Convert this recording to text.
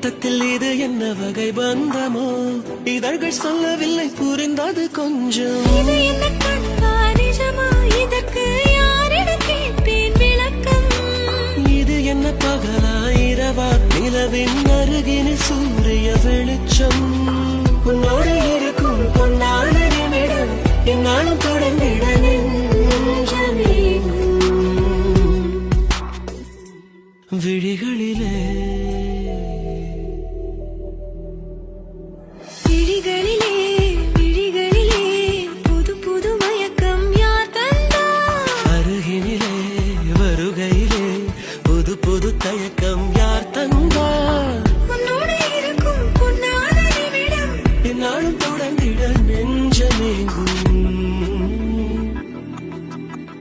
மொத்தத்தில் இது என்ன வகை பந்தமோ இதழ்கள் சொல்லவில்லை புரிந்தது கொஞ்சம் இது என்ன கண்பா